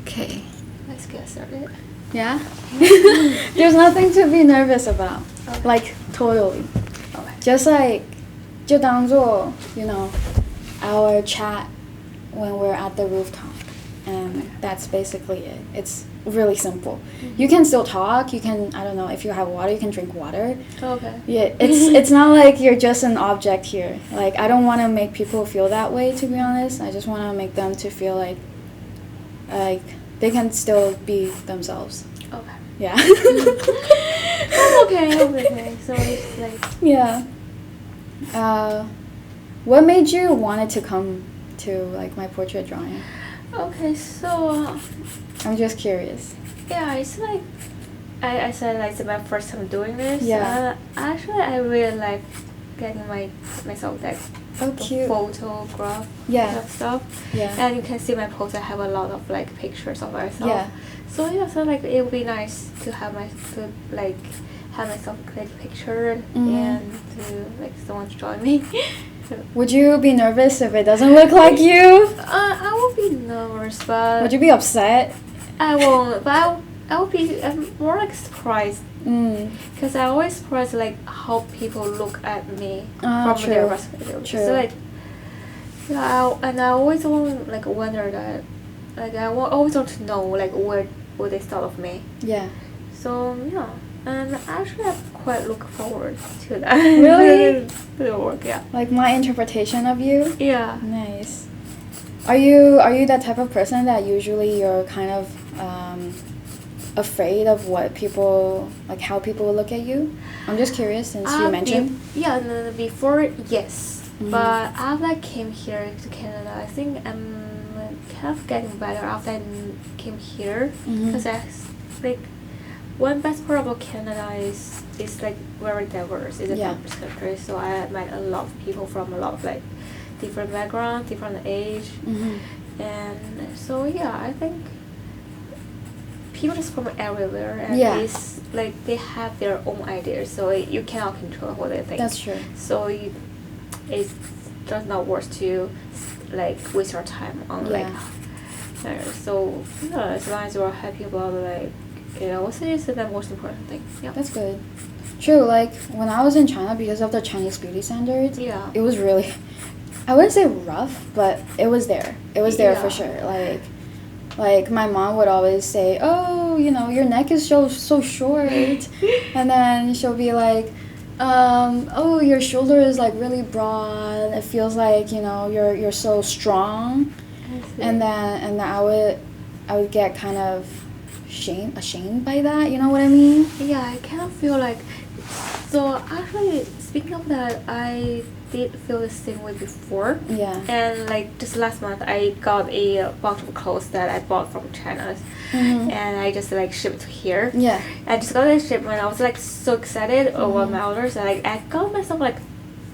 Okay. Let's get started. Yeah? There's nothing to be nervous about. Okay. Like, totally. Okay. Just like, 就当做, our chat when we're at the rooftop. And that's basically it. It's really simple. Mm-hmm. You can still talk. You can, I don't know, if you have water, you can drink water. Okay. Yeah, it's not like you're just an object here. Like, I don't want to make people feel that way, to be honest. I just want to make them to feel like they can still be themselves. Okay. Yeah. Okay. So it's like... Yeah. What made you wanted to come to, like, my portrait drawing? Okay, so... I'm just curious. yeah, it's like... I said, like, it's my first time doing this. Yeah. Actually, I really like getting myself, like, Oh, the cute. photograph Yeah. kind of stuff. Yeah. And you can see my post, I have a lot of, like, pictures of myself. Yeah. So, like, it would be nice to have myself take a picture and to, like, someone to join me. Would you be nervous if it doesn't look like you? I would be nervous, but... Would you be upset? I won't, but I would be more like surprised. Because I always surprised like how people look at me from true. their perspective. True. So like, yeah, and I always want like wonder that, like I always want to know like what they thought of me. Yeah. So yeah, and actually I quite look forward to that. Really? To the work, yeah. Like my interpretation of you? Yeah. Nice. Are you that type of person that usually you're kind of afraid of what people, like how people will look at you? I'm just curious since you mentioned. Before, yes. Mm-hmm. But after I came here to Canada, I think I'm kind of getting better after I came here. Because I think one best part about Canada is like very diverse. It's a diverse country. So I met a lot of people from a lot of like different backgrounds, different age. And so yeah, I think people just from everywhere, and it's like they have their own ideas, so you cannot control what they think. That's true. So it's just not worth to like waste your time on like so as long as you're happy about like I would say it's the most important thing. Yeah, that's good. True. Like when I was in China, because of the Chinese beauty standards, it was really, I wouldn't say rough, but it was there. It was there for sure. Like my mom would always say, oh, your neck is so short. And then she'll be like, oh, your shoulder is like really broad. It feels like, you're so strong. And then I would get kind of ashamed by that, you know what I mean? Yeah, I kind of feel like, so actually speaking of that, I did feel the same way before. Yeah. And like just last month I got a bunch of clothes that I bought from China. And I just like shipped to here. Yeah. I just got the shipment. I was like so excited over my orders. I got myself like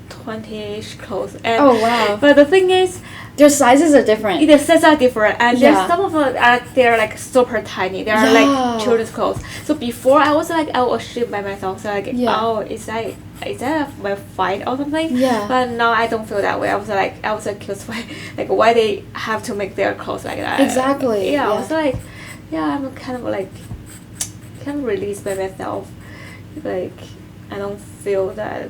20-ish clothes. And, oh wow. But the thing is, their sizes are different. The sizes are different, and there's some of them they're like super tiny. They're like children's clothes. So before I was like I was ashamed by myself. So like oh is that my fight or something? Yeah. But now I don't feel that way. I was curious why they have to make their clothes like that. Exactly. Yeah. I was like I'm kind of released by myself. Like I don't feel that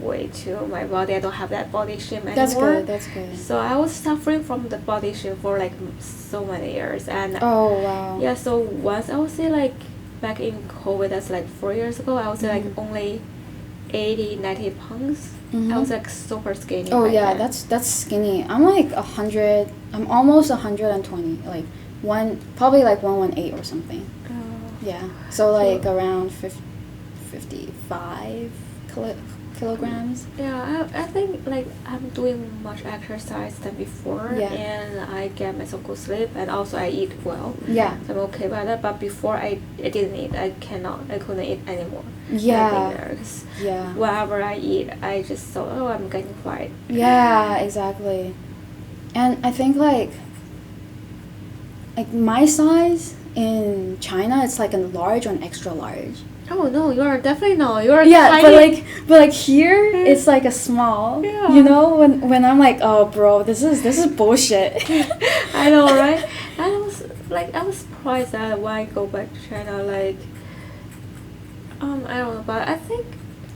way to my body. I don't have that body shame anymore. That's good. So I was suffering from the body shame for like so many years, and oh wow. Yeah, so once I would say like back in COVID, that's like 4 years ago, I was like only 80-90 pounds. I was like super skinny. Oh yeah, then. That's skinny. I'm like 100. I'm almost 120. Like probably like 118 or something. Yeah. So like around 55 kilograms. Yeah, I think like I'm doing much exercise than before, and I get myself good sleep, and also I eat well. Yeah, so I'm okay about that. But before I didn't eat. I couldn't eat anymore. Yeah, whenever I eat, I just thought, oh, I'm getting fat. Yeah, exactly. And I think like my size in China, it's like a large or an extra large. Oh no, you are definitely not. You are tiny. but like here it's like a small. Yeah. You know, when I'm like, oh bro, this is bullshit. I know, right? And like I was surprised that when I go back to China, like I don't know, but I think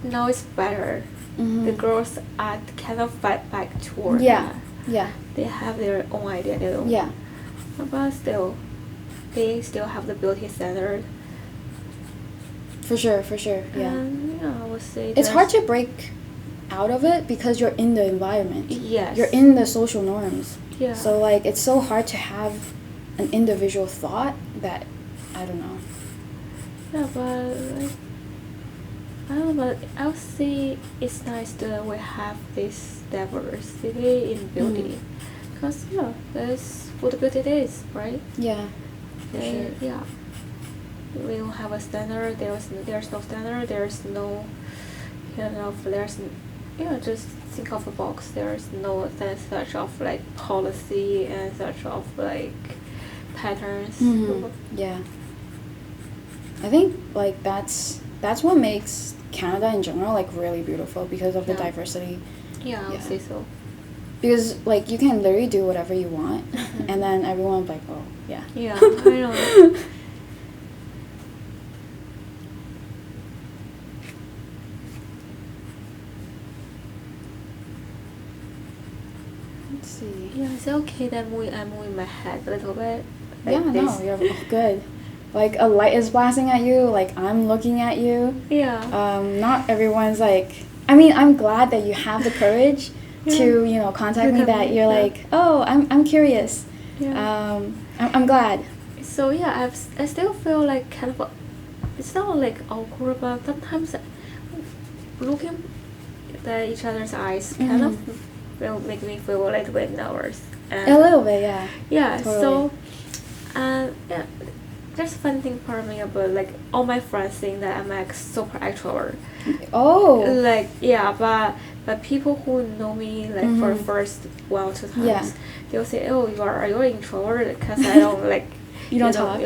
now it's better. The girls are kind of fight back toward that. Yeah. They have their own idea, they don't. Yeah. But still, they still have the beauty standard. For sure, yeah. And yeah, I would say it's hard to break out of it because you're in the environment. Yes. You're in the social norms. Yeah. So like it's so hard to have an individual thought that I don't know. Yeah, but like I don't know, but I would say it's nice that we have this diversity in beauty. Because yeah, that's what the beauty is, right? Yeah. For sure. Yeah. We don't have a standard. There's no standard. There's no just think of a box. There's no such of like policy and such of like patterns. Yeah. I think like that's what makes Canada in general like really beautiful because of the diversity. Yeah, I would say so. Because like you can literally do whatever you want, and then everyone's like, oh yeah. Yeah, I know. Let's see. Yeah, is it okay that I'm moving my head a little bit? Like yeah, this? No, you're good. Like a light is blasting at you, like I'm looking at you. Yeah. Not everyone's like. I mean, I'm glad that you have the courage to contact me. That you're like, oh, I'm curious. Yeah. I'm glad. So yeah, I still feel like kind of. It's not like awkward, but sometimes looking at each other's eyes kind of will make me feel a little bit nervous. A little bit, yeah. Yeah. Totally. So, yeah. There's a fun thing for me about like all my friends saying that I'm like super extrovert. Oh. Like yeah, but people who know me like for the first 1 or 2 times, they'll say, "Oh, are you an introvert?" Because I don't like. You don't talk.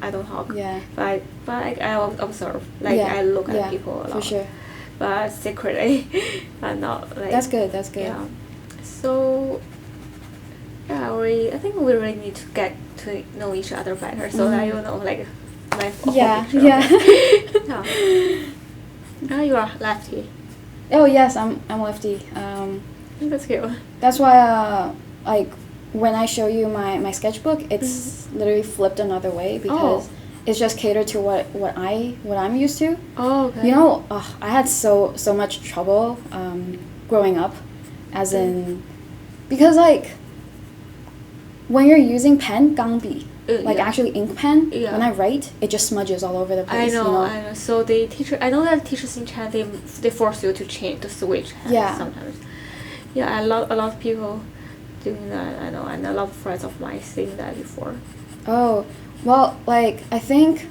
I don't talk. Yeah. But I observe. Like I look at people a lot. For sure. But secretly, I'm not like. That's good. Yeah. So. Yeah, I think we really need to get to know each other better so that you know like my picture. Yeah. Now you are lefty. Oh yes, I'm lefty. That's cute. That's why like when I show you my sketchbook, it's literally flipped another way because it's just catered to what I'm used to. Oh, okay. I had so much trouble growing up, as in because like. When you're using pen, 钢笔, actually ink pen, when I write, it just smudges all over the place. I know. So I know that teachers in China, they force you to switch hands sometimes. Yeah, a lot of people doing that. I know, and a lot of friends of mine saying that before. Oh, well, like I think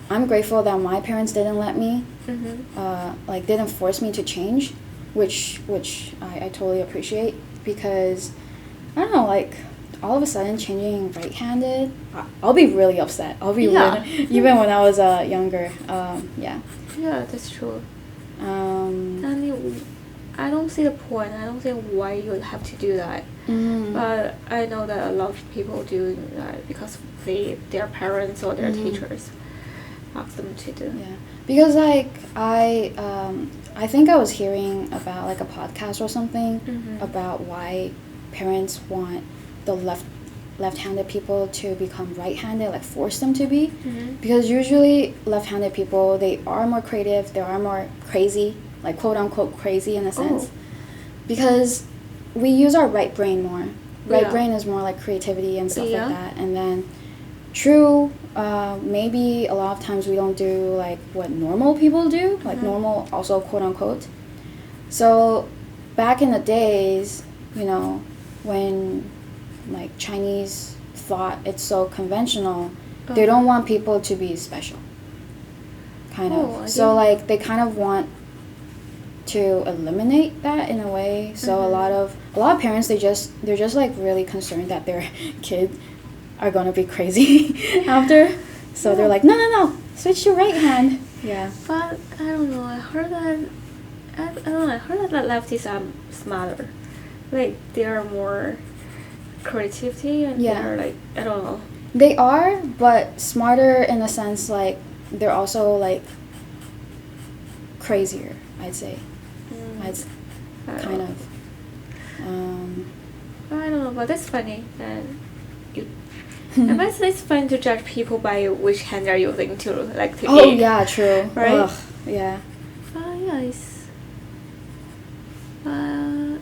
I'm grateful that my parents didn't let me, didn't force me to change, which I totally appreciate because I don't know, like. All of a sudden changing right-handed, I'll be really upset. I'll be really, even when I was younger. Yeah. Yeah, that's true. And I don't see the point. I don't see why you would have to do that. But I know that a lot of people do that because their parents or their teachers ask them to do. Yeah, because like I think I was hearing about like a podcast or something about why parents want the left-handed people to become right-handed, like force them to be, because usually left-handed people, they are more creative, they are more crazy, like quote-unquote crazy in a sense, because we use our right brain more. Right brain is more like creativity and stuff like that, and then maybe a lot of times we don't do like what normal people do, like normal also quote-unquote. So back in the days, when like Chinese thought it's so conventional, they don't want people to be special, kind of. So like they kind of want to eliminate that in a way. So a lot of parents, they're just like really concerned that their kid are gonna be crazy after. So they're like, no, switch to right hand. Yeah. But I don't know. I heard that lefties are smarter. Like they are more creativity and they're like, I don't know. They are, but smarter in a sense, like, they're also, like, crazier, I'd say. Kind of. I don't know, but that's funny. And it's fun to judge people by which hand they're using to eat. Oh, yeah, true. Right? Ugh, yeah. Yeah,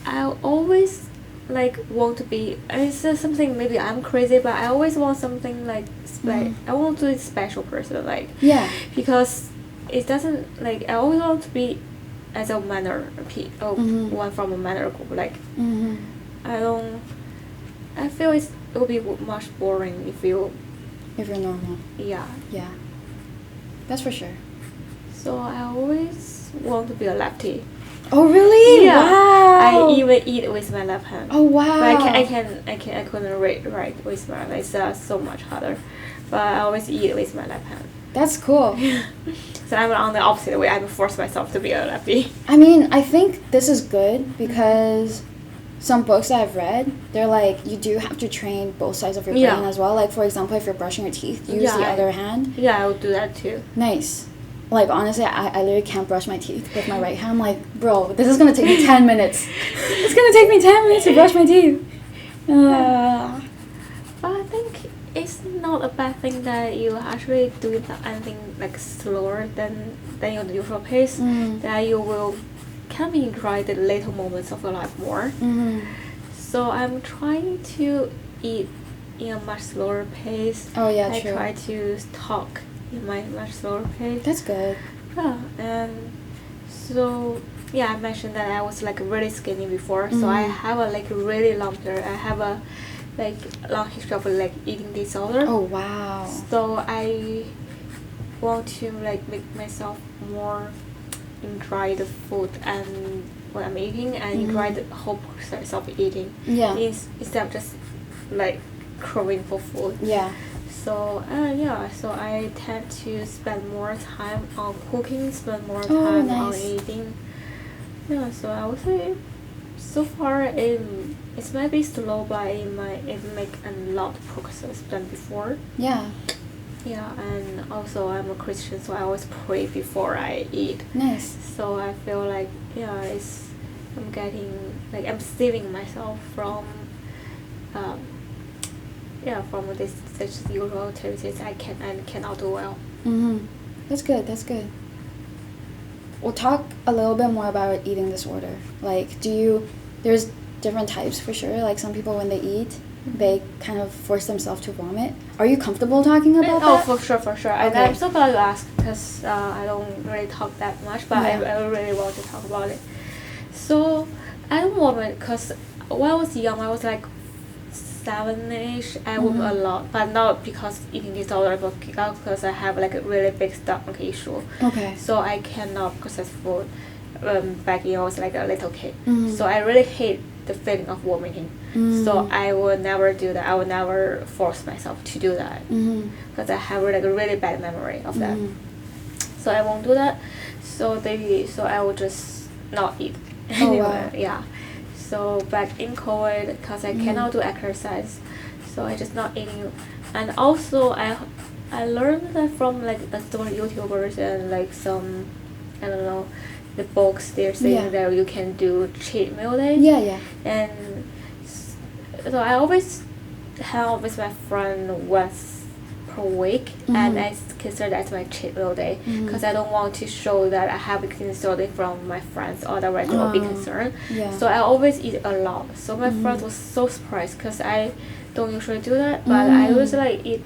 I always want to be. It's something maybe I'm crazy, but I always want something I want to be a special person, Yeah. because it doesn't I always want to be as a manner one from a manner group. I feel it will be much boring if you're normal. Yeah. Yeah. That's for sure. So I always want to be a lefty. Oh really? Yeah. Wow. I even eat with my left hand. Oh wow. But I couldn't write with my right. It's so much harder. But I always eat with my left hand. That's cool. So I'm on the opposite way. I'm forced myself to be a lefty. I mean, I think this is good because some books that I've read, they're like, you do have to train both sides of your brain as well. Like, for example, if you're brushing your teeth, use the other hand. Yeah, I would do that too. Nice. Like, honestly, I literally can't brush my teeth with my right hand. I'm like, bro, this is going to take me 10 minutes. It's going to take me 10 minutes to brush my teeth. But I think it's not a bad thing that you actually do anything slower than your usual pace. That you will can enjoy the little moments of your life more. So I'm trying to eat in a much slower pace. Oh yeah, I true. try to talk in my much slower pace. That's good. Yeah, and so I mentioned that I was really skinny before. So I have a really long period. I have a long history of eating disorder. Oh wow. So I want to make myself more enjoy the food and what I'm eating and enjoy the whole process of eating. Yeah. Instead of just craving for food. Yeah. So so I tend to spend more time on cooking, spend more time on eating. Yeah, so I would say so far it might be slow, but it make a lot of progress than before. Yeah. Yeah, and also I'm a Christian, so I always pray before I eat. Nice. So I feel I'm getting I'm saving myself from from this such usual activities I cannot do well. That's good. That's good. We'll talk a little bit more about eating disorder. There's different types for sure. Like some people when they eat, they kind of force themselves to vomit. Are you comfortable talking about that? Oh, for sure. Okay. And I'm so glad you asked because I don't really talk that much, but I really want to talk about it. So I don't vomit because when I was young, I was 7-ish. I vomit a lot, but not because eating disorder, but because I have a really big stomach issue. Okay. So I cannot process food. Back when I was a little kid. So I really hate the feeling of vomiting. So I would never do that. I would never force myself to do that because I have a really bad memory of that. So I won't do that. So I would just not eat. Oh wow. Yeah. So back in COVID, because I cannot do exercise, so I just not eating. And also I learned that from some YouTubers and some I don't know the books. They're saying that you can do cheat meal day. Yeah. And so I always hang out with my friend once per week, and I consider that my cheat meal day because I don't want to show that I have a disorder from my friends, otherwise they will be concerned. Yeah. So I always eat a lot. So my friend was so surprised because I don't usually do that, but I usually eat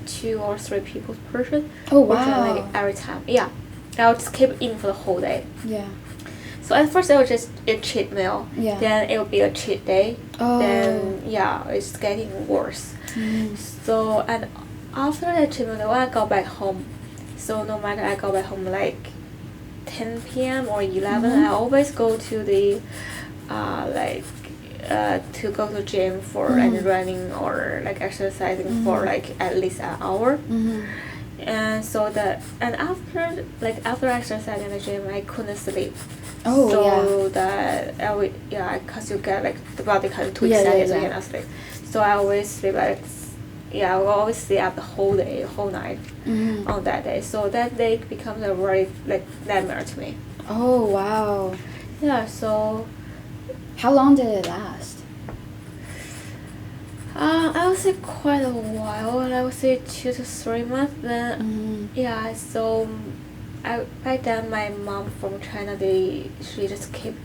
2 or 3 people's portion. Oh wow. Every time. Yeah. I'll just keep eating for the whole day. Yeah. So at first I would just eat cheat meal. Yeah. Then it would be a cheat day. Oh. Then it's getting worse. So and after that cheat meal, when I go back home, so no matter I go back home 10 p.m. or 11, I always go to the to go to gym for running or exercising for at least an hour. And so after exercising in the gym, I couldn't sleep. Oh, so that because you get the body kind of too excited, so you cannot sleep. So I always sleep at I will always stay up the whole day, whole night on that day. So that day becomes a very like nightmare to me. Oh wow. Yeah. So. How long did it last? I would say quite a while. I would say 2 to 3 months. Then yeah. So back then my mom from China, she just kept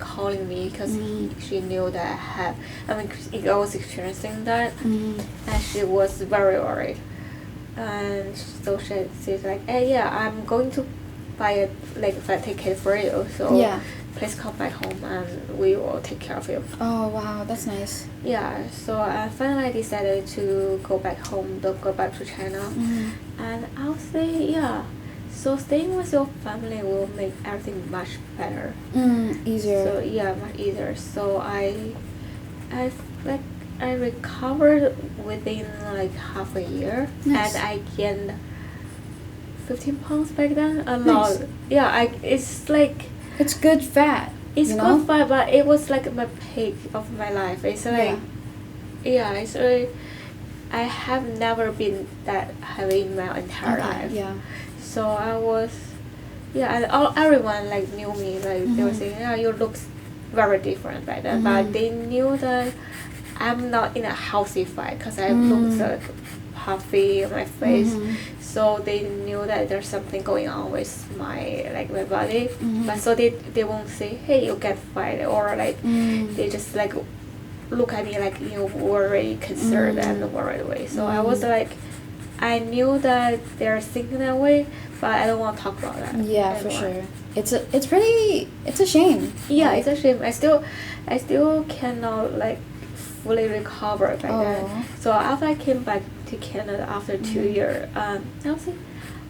calling me because she knew that I was experiencing that, and she was very worried. And so she's like, hey, yeah, I'm going to buy a flight ticket for you. So yeah. Please come back home and we will take care of you. Oh wow, that's nice. Yeah, so I finally decided to go back home, go back to China. And I'll say, yeah, so staying with your family will make everything much better. Easier. So yeah, much easier. So I recovered within like half a year. Nice. And I gained 15 pounds back then. A Nice. lot. Yeah, it's like. It's good fat. It's good fat, but it was like my peak of my life. It's like, it's like, I have never been that heavy in my entire life. Yeah. So I was, and everyone like knew me. Like they were saying, yeah, you look very different back then. But they knew that I'm not in a healthy fat because I looked like puffy on my face. So they knew that there's something going on with my body, but so they won't say, hey, you get fat, or like they just like look at me like very concerned and worried way. So I was like, I knew that they're thinking that way, but I don't want to talk about that. Yeah, anymore. For sure. It's a shame. Yeah, it's a shame. I still cannot like fully recover by then. So after I came back to Canada after 2 years, I would say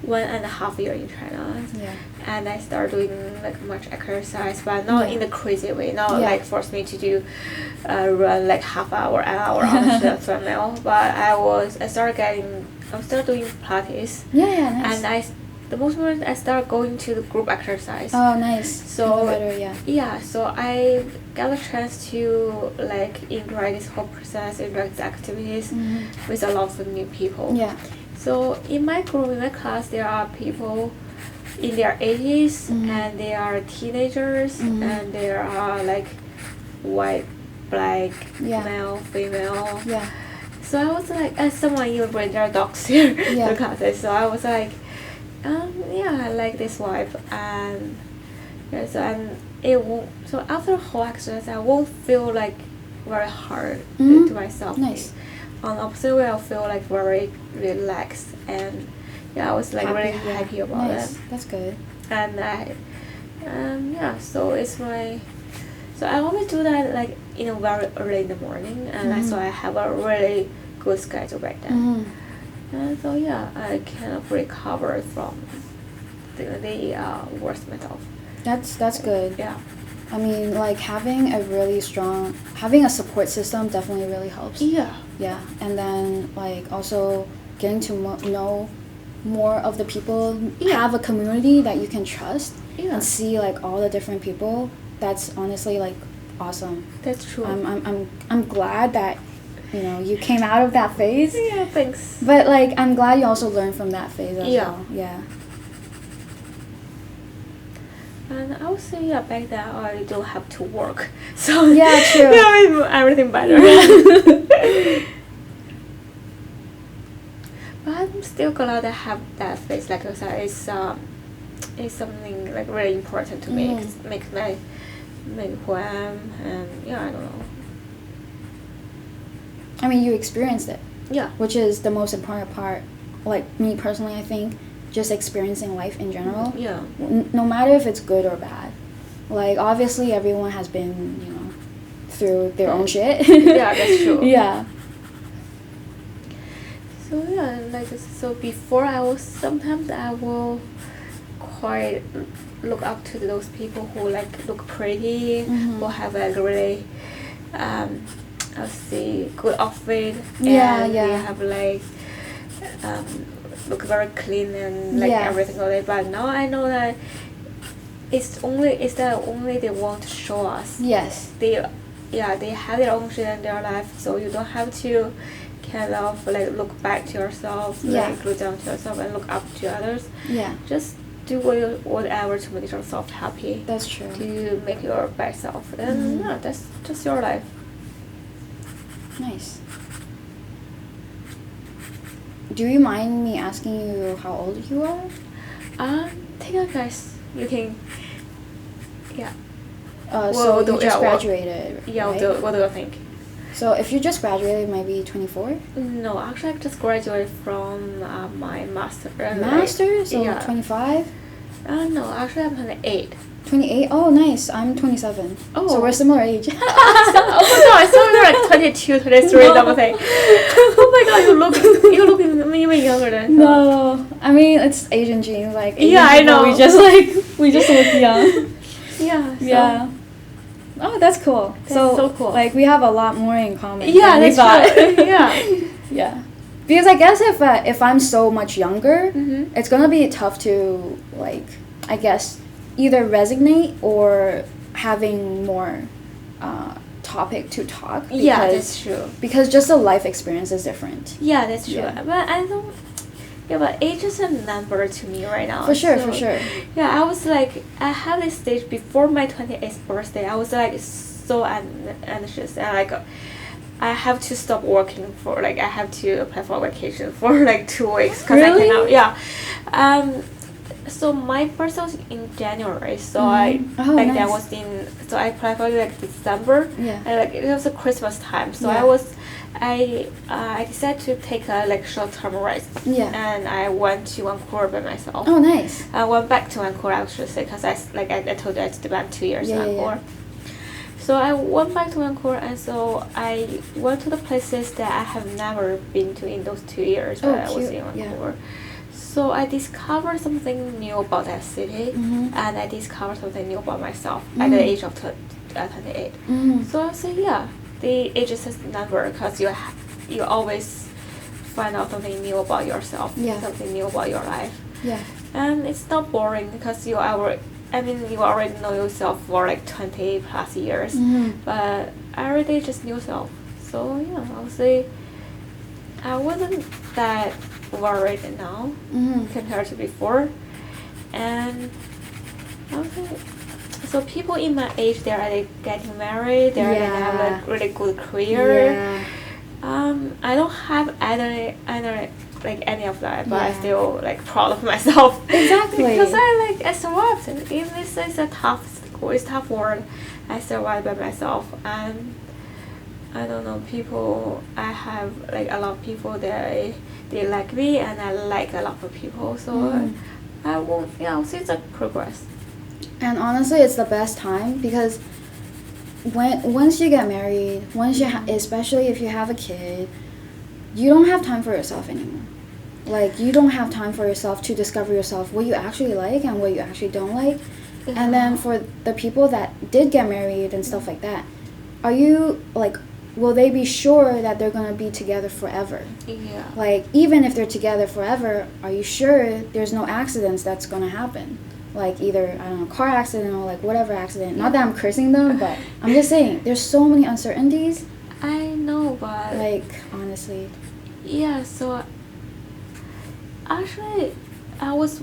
1.5 years in China. Yeah. And I started doing like much exercise, but not in a crazy way. Not like force me to do run like an hour on the treadmill. But I started doing Pilates. Yeah, nice. And the most important, I started going to the group exercise. Oh, nice. So better, so I got a chance to like enjoy this whole process, enjoy the activities with a lot of new people. Yeah. So in my group, in my class, there are people in their 80s and they are teenagers and there are like white, black, male, female. Yeah. So I was like, as someone even bring their dogs here to the classes. So I was like, I like this vibe, and it won't. So after the whole exercise, I won't feel like very hard to myself. Nice. On the opposite way, I feel like very relaxed, and I was like really happy about it. That's good. And so it's so I always do that like very early in the morning, and so I have a really good schedule back then. And so I kind of recover from the worst myself. That's good. Yeah. I mean, like having a support system definitely really helps. Yeah. Yeah, and then like also getting to know more of the people, have a community that you can trust, and see like all the different people. That's honestly like awesome. That's true. I'm glad that you came out of that phase. Yeah, thanks. But like I'm glad you also learned from that phase as well. Yeah. And I would say back then I don't have to work, so true. Everything better. But I'm still glad I have that phase. Like I said, it's something like really important to me. It makes me who I am, and I don't know. I mean, you experienced it. Yeah. Which is the most important part. Like me personally, I think just experiencing life in general. Yeah. No matter if it's good or bad. Like obviously everyone has been, through their own shit. Yeah, that's true. Yeah. So before sometimes I will quite look up to those people who like look pretty, who have like really I'll say good outfit, and they have like look very clean and like everything like that. But now I know that it's that only they want to show us. Yes. They have their own shit in their life, so you don't have to kind of like look back to yourself, like look down to yourself and look up to others. Yeah. Just do whatever to make yourself happy. That's true. To make your best self, and yeah, that's just your life. Nice. Do you mind me asking you how old you are? Take a guess. You can. Yeah. So you just graduated. Yeah. Right? What do you think? So if you just graduated, maybe 24? No, actually, I just graduated from my master. Master? So 25? No, actually, I'm 28. 28? Oh, nice. I'm 27. Oh. So we're similar age. Oh my god, I thought you were like 22, 23, something. Oh my god, you're looking even younger than. No, I mean it's Asian genes. Like Asian I know. We just look young. Yeah. So. Yeah. Oh, that's cool. That's so cool. Like we have a lot more in common. Yeah, than we thought. true. Yeah. Yeah. Because I guess if I'm so much younger, it's gonna be tough to like, I guess, either resonate or having more topic to talk. Because, yeah, that's true. Because just the life experience is different. Yeah, that's true. Yeah. But I don't. Yeah, but age is a number to me right now. For sure, so, for sure. Yeah, I was like, I had this stage before my 28th birthday. I was like so anxious and like. I have to stop working for like I have to apply for vacation for like 2 weeks because really? I cannot. So my birthday was in January, so I nice. that was in so I applied for like December. Yeah. And like it was a Christmas time, so I decided to take a like short-term rest. Yeah. And I went to Vancouver by myself. Oh, nice. I went back to Vancouver actually because I told you I spent 2 years in Vancouver. Yeah. So I went back to Vancouver, and so I went to the places that I have never been to in those 2 years that I was in Vancouver. Yeah. So I discovered something new about that city, and I discovered something new about myself at the age of 28. So I say, yeah, the age is a number because you always find out something new about yourself, something new about your life. Yeah. And it's not boring because you already know yourself for like 20 plus years, but every day just new self. So yeah, I would say I wasn't that worried now compared to before. And I would say, so people in my age, they're like getting married, they're gonna have like really good career. Yeah. I don't have any of that, but I still like proud of myself. Exactly. Because I survived. Even if it's a tough world, I survived by myself. And I don't know, I have like a lot of people that they like me, and I like a lot of people. So I won't. Yeah, I'll say it's a progress. And honestly, it's the best time because once you get married, especially if you have a kid, you don't have time for yourself anymore. Like, you don't have time for yourself to discover yourself, what you actually like and what you actually don't like. And then for the people that did get married and stuff like that, are you, like, will they be sure that they're going to be together forever? Yeah. Like, even if they're together forever, are you sure there's no accidents that's going to happen? Like, either, I don't know, car accident or, like, whatever accident. Not that I'm cursing them, but I'm just saying, there's so many uncertainties. I know, but... Like, honestly. Yeah, so... Actually, I watched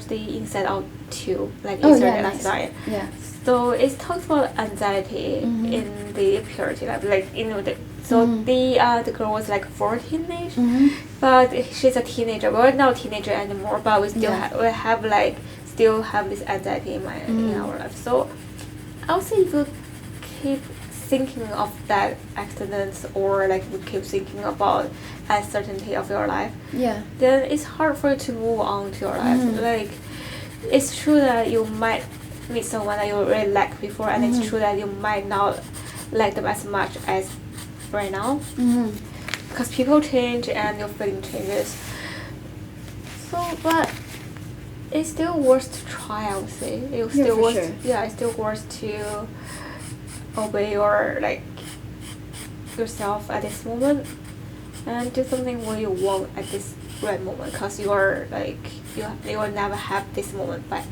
the Inside Out 2, like yesterday last night. Yeah. So it talks about anxiety in the puberty, the girl was like 14-ish, but she's a teenager. We're not a teenager anymore, but we still still have this anxiety in our life. So I would say if you keep thinking of that accidents or like you keep thinking about uncertainty of your life, then it's hard for you to move on to your life. Like, it's true that you might meet someone that you really liked before, and it's true that you might not like them as much as right now, because people change and your feeling changes. So, but it's still worth to try, I would say. It's still worth to obey yourself at this moment and do something what you want at this right moment, because you are you will never have this moment back.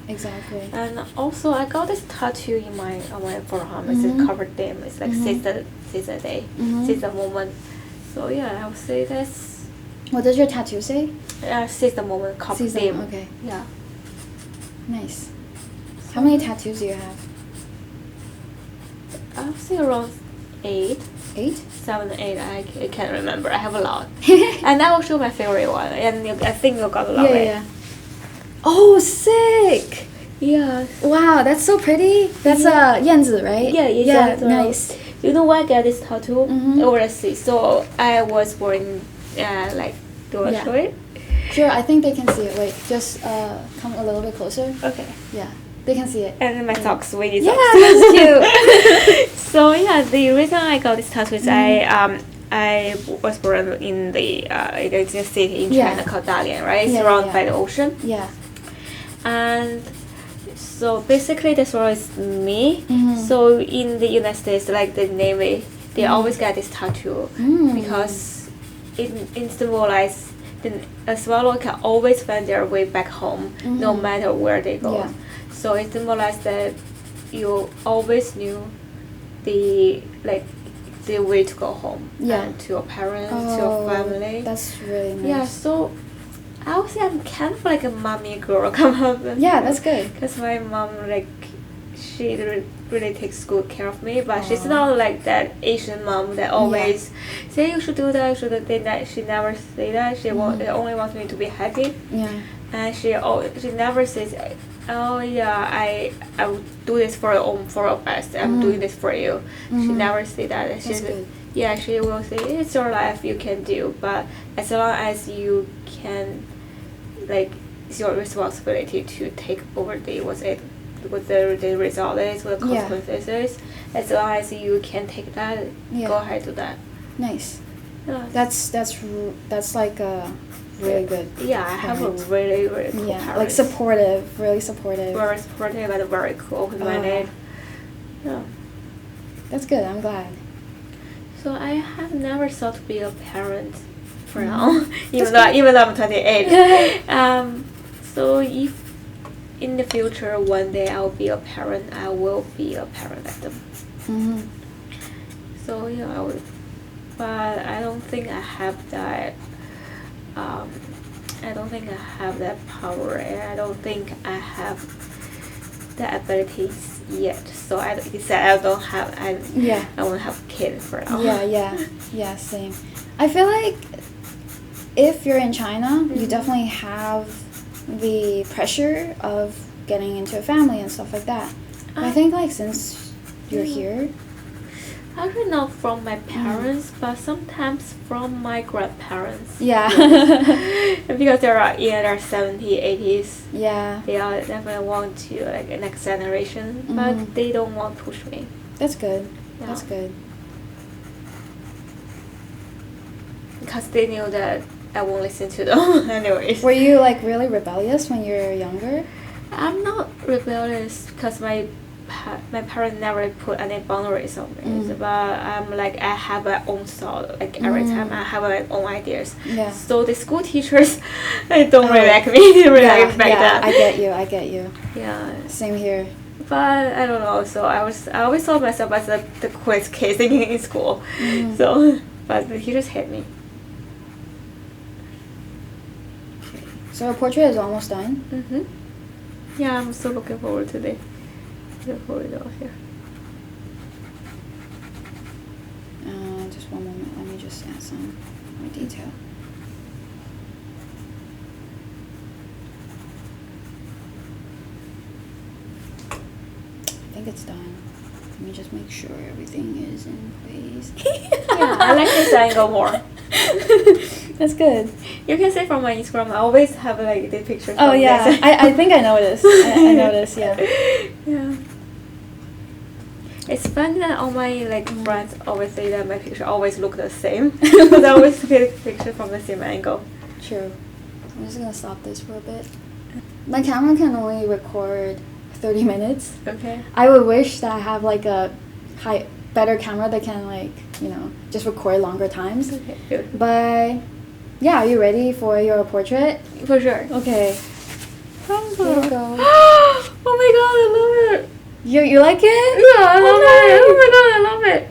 Exactly. And also, I got this tattoo on my forearm. It's a covered name. It's like says seize the day, seize the moment. So yeah, I would say that's. What does your tattoo say? Seize the moment, Seize the moment, okay. Yeah. Nice. How many tattoos do you have? I would say around 8. 8? 7, 8. I can't remember. I have a lot. And I will show my favorite one. And I think you got a lot, right? Yeah. Oh, sick! Yeah. Wow, that's so pretty. That's Yanzi, right? Yeah, nice. You know why I got this tattoo? Overseas. So I was born, like, do I show it? Sure, I think they can see it. Wait, just come a little bit closer. Okay. Yeah, they can see it. And my socks, Winnie Yeah, socks. that's cute. So yeah, the reason I got this tattoo is I was born in it's a city in China called Dalian, right? It's surrounded by the ocean. Yeah. And so basically this one is me. So in the United States, like the Navy, they always get this tattoo because it symbolizes a swallow can always find their way back home no matter where they go. Yeah. So it symbolizes that you always knew the way to go home and to your parents, to your family. That's really nice. Yeah, so I would say I'm kind of like a mommy girl come up. Yeah, that's good. Because my mom, she really takes good care of me, but she's not like that Asian mom that always say you should do that, you should do that. She never say that. She only wants me to be happy. Yeah. And she never says, oh yeah, I will do this for your best. I'm doing this for you. She never say that. That's good. Yeah, she will say it's your life, you can do, but as long as you can, it's your responsibility to take over what the result is, what the consequences is. As long as you can take that, go ahead to that. Nice. Yeah. That's like a really good. Yeah, I have a really cool parents. Like supportive, really supportive. Very supportive and very cool, open-minded. Yeah. That's good. I'm glad. So I have never thought to be a parent for now, even though I'm 28. So if in the future one day I'll be a parent, I will be a parent like them. So yeah, I would, but I don't think I have that. I don't think I have that power, and I don't think I have the abilities yet. So I don't have. I won't have kids for now. Yeah. Same. I feel like if you're in China, you definitely have the pressure of getting into a family and stuff like that. But I think since you're here. Actually not from my parents, but sometimes from my grandparents. Yeah. Because they're in their 70s, 80s. Yeah. They all definitely want to, the next generation, but they don't want to push me. That's good. Yeah. That's good. Because they knew that I won't listen to them anyways. Were you really rebellious when you were younger? I'm not rebellious because my parents never put any boundaries on me. But I'm I have my own thought. Every time I have my own ideas. Yeah. So the school teachers, they don't really like me. They really like back then. I get you. Yeah. Same here. But I don't know. So I always saw myself as the coolest kid in school. So, but the teachers hate me. So your portrait is almost done? Yeah, I'm so looking forward to the corridor here. Just one moment. Let me just add some more detail. I think it's done. Let me just make sure everything is in place. Yeah, I like this angle more. That's good. You can see from my Instagram, I always have the pictures. Oh yeah, I think I noticed. I noticed, yeah. Yeah. It's funny that all my friends always say that my picture always look the same because I always take a picture from the same angle. True. I'm just gonna stop this for a bit. My camera can only record 30 minutes. Okay. I would wish that I have a better camera that can just record longer times. Okay, good. But yeah, are you ready for your portrait? For sure. Okay. Here you go. Oh my god, I love it. You like it? Yeah, I love it. Oh my god, I love it.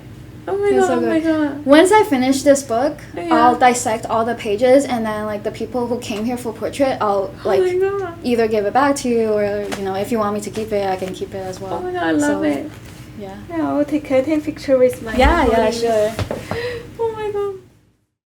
Oh my It's god, so oh my good. god. Once I finish this book, Yeah. I'll dissect all the pages, and then like the people who came here for portrait, I'll like oh my god. either give it back to you, or you know, if you want me to keep it, I can keep it as well. Oh my god, I love it. Yeah. Yeah, I will take a picture with my Yeah, memories. sure.